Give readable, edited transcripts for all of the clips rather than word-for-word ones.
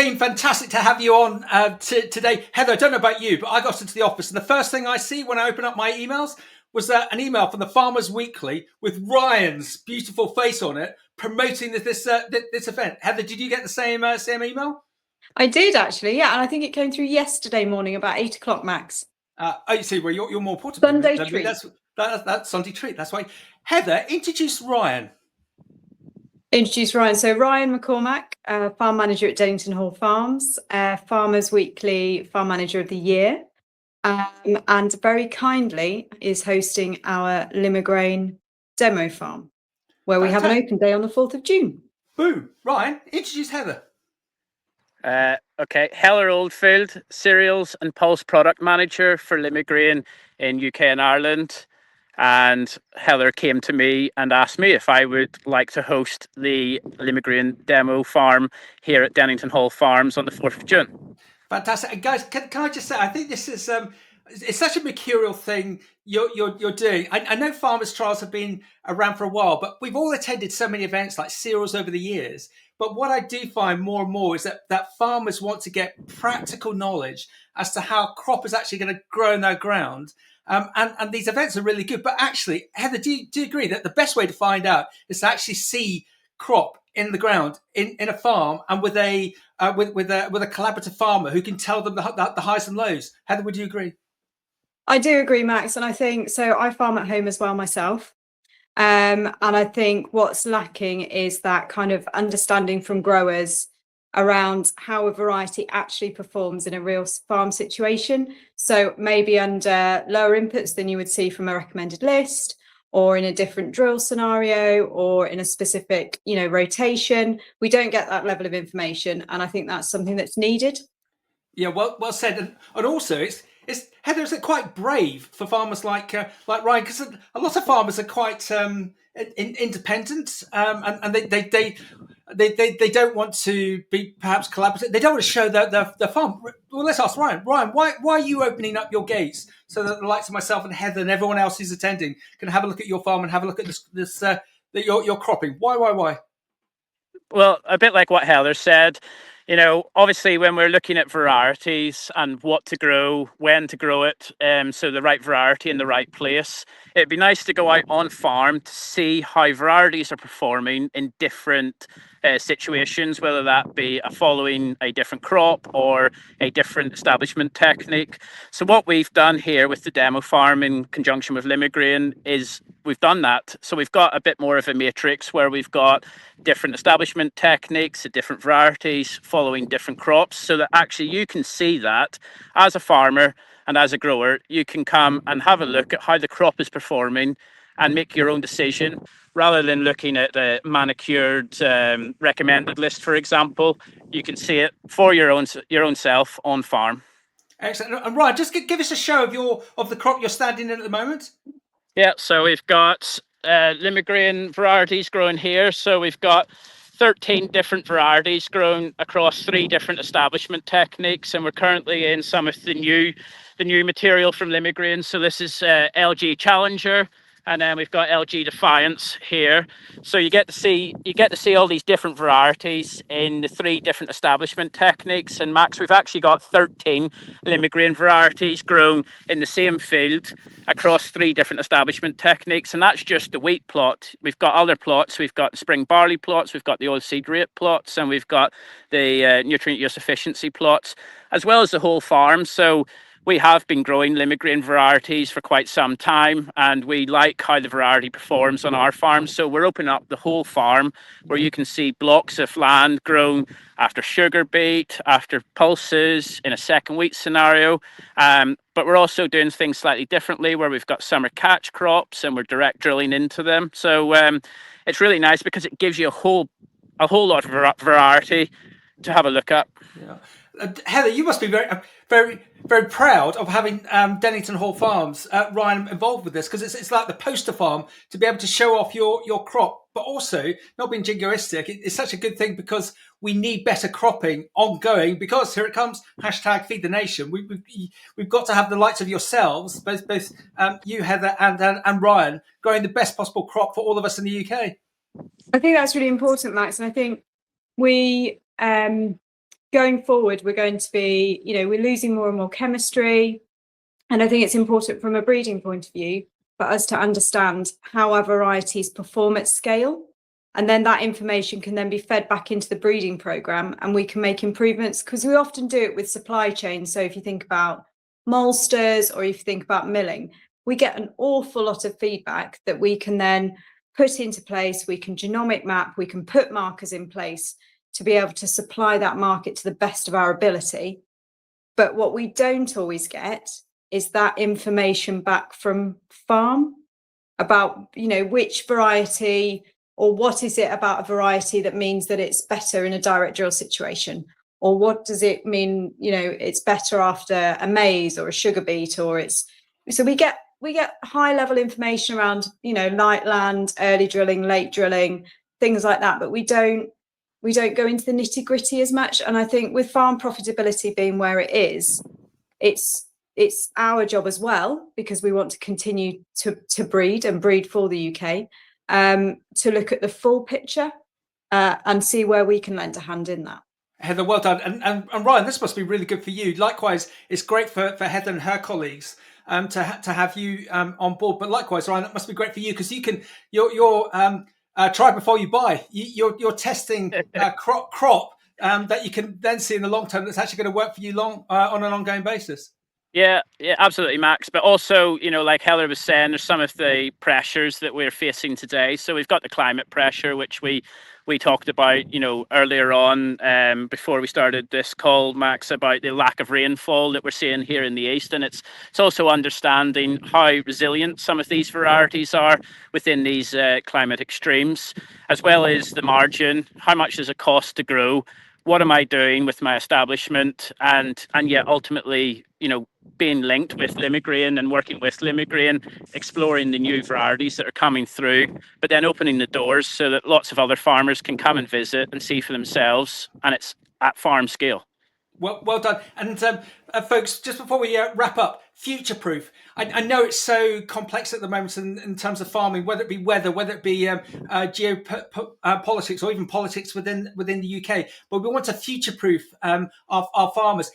team, fantastic to have you on today. Heather, I don't know about you, but I got into the office and the first thing I see when I open up my emails was an email from the Farmers Weekly with Ryan's beautiful face on it promoting this event. Heather, did you get the same email? I did actually, yeah, and I think it came through yesterday morning about 8 o'clock, Max. You see, well, you're more important than Sunday me. treat. That's Sunday treat. That's why. Heather, introduce Ryan. Introduce Ryan. So Ryan McCormack, farm manager at Dennington Hall Farms, Farmers Weekly Farm Manager of the Year, and very kindly is hosting our Limagrain demo farm, where we have an open day on the 4th of June. Boom. Ryan, introduce Heather. Okay, Heather Oldfield, Cereals and Pulse Product Manager for Limagrain in UK and Ireland. And Heather came to me and asked me if I would like to host the Limagrain demo farm here at Dennington Hall Farms on the 4th of June. Fantastic. And guys, can I just say, I think this is it's such a mercurial thing you're doing. I know farmers trials have been around for a while, but we've all attended so many events like cereals over the years. But what I do find more and more is that farmers want to get practical knowledge as to how crop is actually going to grow in their ground. And these events are really good. But actually, Heather, do you agree that the best way to find out is to actually see crop in the ground in a farm and with a collaborative farmer who can tell them the highs and lows? Heather, would you agree? I do agree, Max, and I think so. I farm at home as well myself, and I think what's lacking is that kind of understanding from growers around how a variety actually performs in a real farm situation. So maybe under lower inputs than you would see from a recommended list, or in a different drill scenario, or in a specific, rotation. We don't get that level of information, and I think that's something that's needed. Yeah, well said. And also, it's Heather, is it quite brave for farmers like Ryan? Because a lot of farmers are quite independent, and they don't want to be perhaps collaborative. They don't want to show their farm. Well, let's ask Ryan. Ryan, why are you opening up your gates so that the likes of myself and Heather and everyone else who's attending can have a look at your farm and have a look at your cropping? Why? Well, a bit like what Heather said, obviously when we're looking at varieties and what to grow, when to grow it, so the right variety in the right place, it'd be nice to go out on farm to see how varieties are performing in different situations, whether that be following a different crop or a different establishment technique. So what we've done here with the demo farm in conjunction with Limagrain is we've done that. So we've got a bit more of a matrix where we've got different establishment techniques, different varieties following different crops, so that actually you can see that as a farmer and as a grower, you can come and have a look at how the crop is performing and make your own decision rather than looking at a manicured recommended list, for example. You can see it for your own self on farm. Excellent. And Ryan, just give us a show of the crop you're standing in at the moment. Yeah, so we've got Limagrain varieties growing here. So we've got 13 different varieties grown across 3 different establishment techniques, and we're currently in some of the new material from Limagrain. So this is LG Challenger, and then we've got LG Defiance here. So you get to see all these different varieties in the 3 different establishment techniques. And Max, we've actually got 13 Limagrain varieties grown in the same field across 3 different establishment techniques, and that's just the wheat plot. We've got other plots. We've got the spring barley plots, we've got the oilseed rape plots, and we've got the nutrient use efficiency plots, as well as the whole farm. So we have been growing Limagrain varieties for quite some time, and we like how the variety performs on our farm. So we're opening up the whole farm where you can see blocks of land grown after sugar beet, after pulses, in a second wheat scenario. But we're also doing things slightly differently where we've got summer catch crops and we're direct drilling into them. So it's really nice because it gives you a whole lot of variety to have a look at. Yeah. Heather, you must be very proud of having Dennington Hall Farms, Ryan, involved with this, because it's like the poster farm to be able to show off your crop, but also not being jingoistic. It's such a good thing because we need better cropping ongoing, because here it comes, hashtag feed the nation. We've got to have the likes of yourselves, both you, Heather, and Ryan, growing the best possible crop for all of us in the UK. I think that's really important, Max, and I think we going forward, we're going to be, we're losing more and more chemistry. And I think it's important from a breeding point of view for us to understand how our varieties perform at scale. And then that information can then be fed back into the breeding program, and we can make improvements, because we often do it with supply chain. So if you think about maltsters, or if you think about milling, we get an awful lot of feedback that we can then put into place. We can genomic map, we can put markers in place to be able to supply that market to the best of our ability. But what we don't always get is that information back from farm about, which variety, or what is it about a variety that means that it's better in a direct drill situation, or what does it mean, it's better after a maize or a sugar beet, or it's, so we get high level information around, light land, early drilling, late drilling, things like that, but we don't go into the nitty gritty as much. And I think with farm profitability being where it is, it's our job as well, because we want to continue to breed for the UK, to look at the full picture and see where we can lend a hand in that. Heather, well done. And Ryan, this must be really good for you. Likewise, it's great for Heather and her colleagues to have you on board. But likewise, Ryan, that must be great for you, because you're try before you buy. You're testing crop that you can then see in the long term that's actually going to work for you on an ongoing basis. Yeah, absolutely, Max. But also, like Heather was saying, there's some of the pressures that we're facing today. So we've got the climate pressure, which we talked about, earlier on, before we started this call, Max, about the lack of rainfall that we're seeing here in the east. And it's also understanding how resilient some of these varieties are within these climate extremes, as well as the margin. How much does it cost to grow? What am I doing with my establishment? And yet ultimately, being linked with Limagrain and working with Limagrain, exploring the new varieties that are coming through, but then opening the doors so that lots of other farmers can come and visit and see for themselves, and it's at farm scale. Well done. And folks, just before we wrap up, future-proof. I know it's so complex at the moment in terms of farming, whether it be weather, whether it be geopolitics, or even politics within the UK. But we want to future-proof our farmers.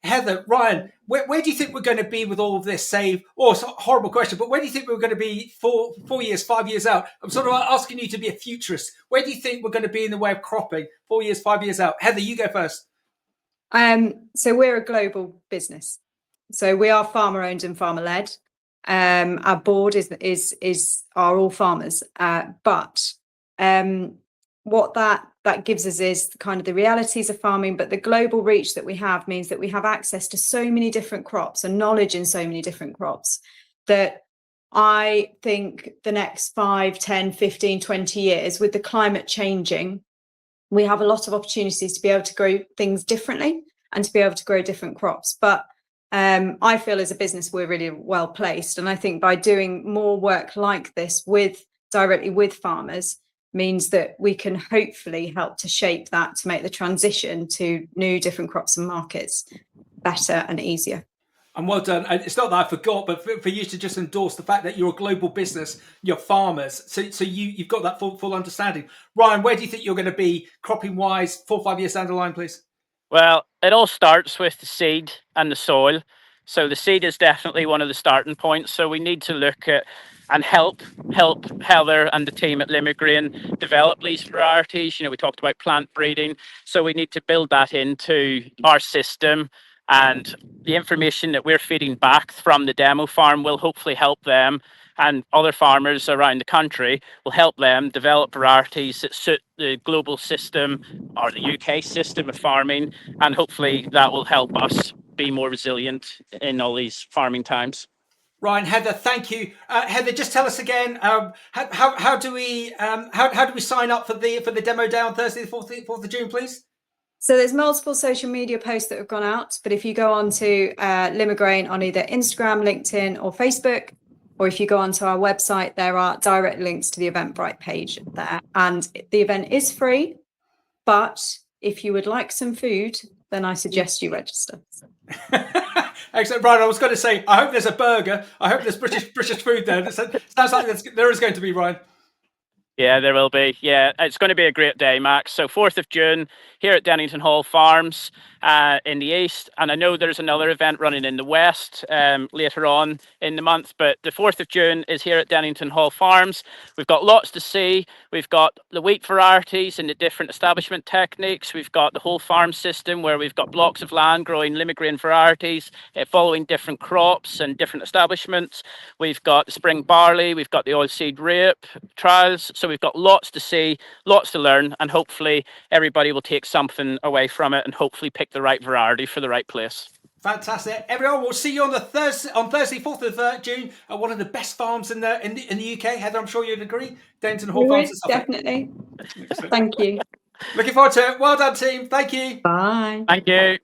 Heather, Ryan, where do you think we're going to be with all of this? It's a horrible question, but where do you think we're going to be 4 years, 5 years out? I'm sort of asking you to be a futurist. Where do you think we're going to be in the way of cropping 4 years, 5 years out? Heather, you go first. So we're a global business. So we are farmer owned and farmer led. Our board are all farmers. But what that gives us is kind of the realities of farming, but the global reach that we have means that we have access to so many different crops and knowledge in so many different crops, that I think the next 5, 10, 15, 20 years, with the climate changing, we have a lot of opportunities to be able to grow things differently and to be able to grow different crops. But I feel as a business, we're really well placed. And I think by doing more work like this directly with farmers means that we can hopefully help to shape that, to make the transition to new different crops and markets better and easier. And well done. And it's not that I forgot, but for you to just endorse the fact that you're a global business, you're farmers. So you've got that full understanding. Ryan, where do you think you're going to be cropping wise 4 or 5 years down the line, please? Well, it all starts with the seed and the soil. So the seed is definitely one of the starting points. So we need to look at and help Heather and the team at Limagrain develop these varieties. We talked about plant breeding. So we need to build that into our system. And the information that we're feeding back from the demo farm will hopefully help them, and other farmers around the country will help them develop varieties that suit the global system or the UK system of farming. And hopefully that will help us be more resilient in all these farming times. Ryan, Heather, thank you. Heather, just tell us again, how do we sign up for the demo day on Thursday, the 4th of June, please? So there's multiple social media posts that have gone out, but if you go on to Limagrain on either Instagram, LinkedIn or Facebook, or if you go onto our website, there are direct links to the Eventbrite page there. And the event is free, but if you would like some food, then I suggest you register. Excellent, Ryan. I was going to say, I hope there's a burger. I hope there's British food there. Sounds like there is going to be, Ryan. Yeah, there will be. Yeah, it's going to be a great day, Max. So 4th of June here at Dennington Hall Farms in the east. And I know there's another event running in the west later on in the month. But the 4th of June is here at Dennington Hall Farms. We've got lots to see. We've got the wheat varieties and the different establishment techniques. We've got the whole farm system where we've got blocks of land growing Limagrain varieties, following different crops and different establishments. We've got the spring barley. We've got the oilseed rape trials. So we've got lots to see, lots to learn, and hopefully everybody will take something away from it and hopefully pick the right variety for the right place. Fantastic, everyone! We'll see you on Thursday, 4th of June, at one of the best farms in the UK. Heather, I'm sure you'd agree. Dennington Hall Farms. Definitely. Thank you. Looking forward to it. Well done, team. Thank you. Bye. Thank you.